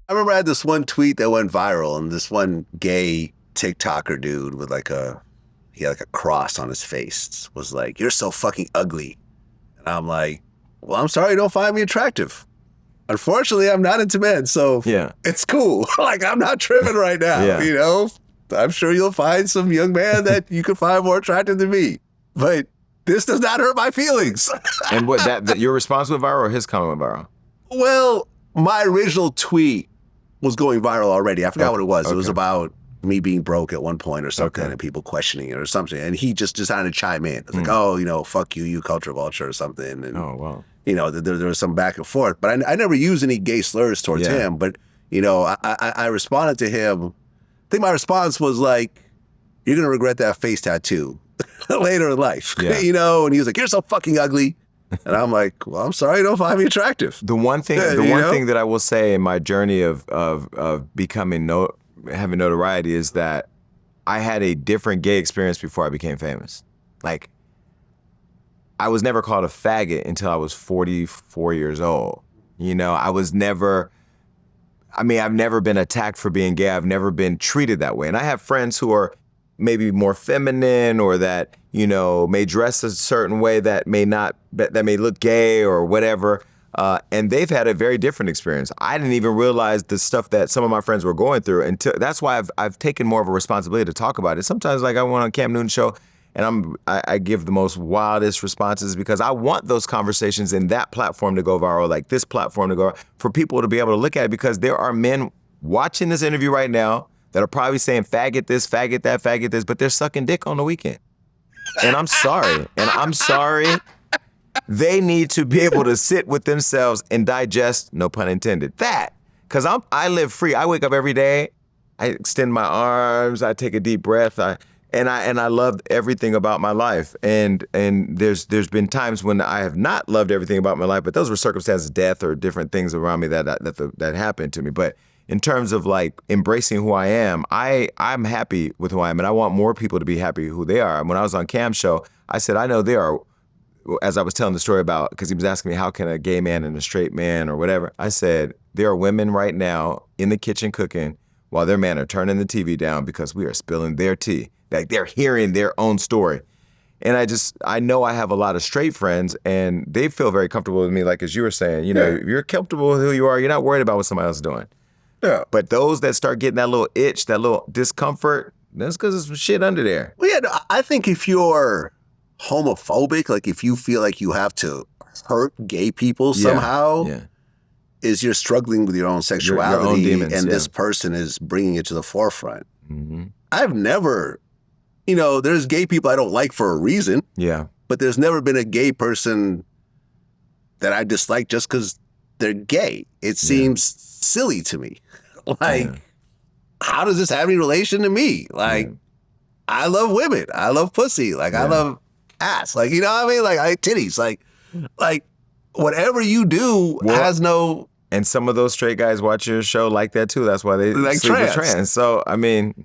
I remember I had this one tweet that went viral, and this one gay TikToker dude with he had like a cross on his face was like, "You're so fucking ugly." And I'm like, well, I'm sorry you don't find me attractive. Unfortunately, I'm not into men, so Yeah. it's cool. Like, I'm not tripping right now, Yeah. you know? I'm sure you'll find some young man that you can find more attractive than me. But this does not hurt my feelings. And what that your response went viral or his comment went viral? Well, my original tweet was going viral already. I forgot what it was. Okay. It was about me being broke at one point or something, Okay. and people questioning it or something. And he just decided to chime in. It's like, oh, you know, fuck you, you culture vulture or something. And, Oh, wow. you know, there was some back and forth. But I never used any gay slurs towards him. But, you know, I responded to him. I think my response was like, you're going to regret that face tattoo later in life. Yeah. You know, and he was like, you're so fucking ugly. And I'm like, well, I'm sorry you don't find me attractive. The one thing that I will say in my journey of becoming having notoriety is that I had a different gay experience before I became famous. Like, I was never called a faggot until I was 44 years old. You know, I've never been attacked for being gay. I've never been treated that way. And I have friends who are maybe more feminine or that, you know, may dress a certain way that may look gay or whatever. And they've had a very different experience. I didn't even realize the stuff that some of my friends were going through until that's why I've taken more of a responsibility to talk about it. Sometimes like I went on Cam Newton's show and I give the most wildest responses because I want those conversations in that platform to go viral, like this platform to go for people to be able to look at it because there are men watching this interview right now that are probably saying faggot this, faggot that, faggot this, but they're sucking dick on the weekend. And I'm sorry. They need to be able to sit with themselves and digest, no pun intended, that. Because I live free. I wake up every day, I extend my arms, I take a deep breath, and I love everything about my life. And there's been times when I have not loved everything about my life, but those were circumstances, death or different things around me that happened to me. But in terms of like embracing who I am, I'm happy with who I am, and I want more people to be happy who they are. When I was on Cam's show, I said, I know there are, as I was telling the story about, because he was asking me how can a gay man and a straight man or whatever, I said, there are women right now in the kitchen cooking while their men are turning the TV down because we are spilling their tea. Like they're hearing their own story. And I know I have a lot of straight friends and they feel very comfortable with me, like as you were saying, you know, you're comfortable with who you are, you're not worried about what somebody else is doing. Yeah. But those that start getting that little itch, that little discomfort, that's because there's some shit under there. Well, yeah, no, I think if you're homophobic, like if you feel like you have to hurt gay people somehow, is you're struggling with your own sexuality your own demons, and this person is bringing it to the forefront. Mm-hmm. I've never, you know, there's gay people I don't like for a reason. Yeah. But there's never been a gay person that I dislike just because they're gay. It seems silly to me. Like, how does this have any relation to me? Like, I love women. I love pussy. Like, I love ass. Like, you know what I mean? Like, I like titties. Like whatever you do has no... And some of those straight guys watch your show like that too. That's why they like sleep with trans. So, I mean...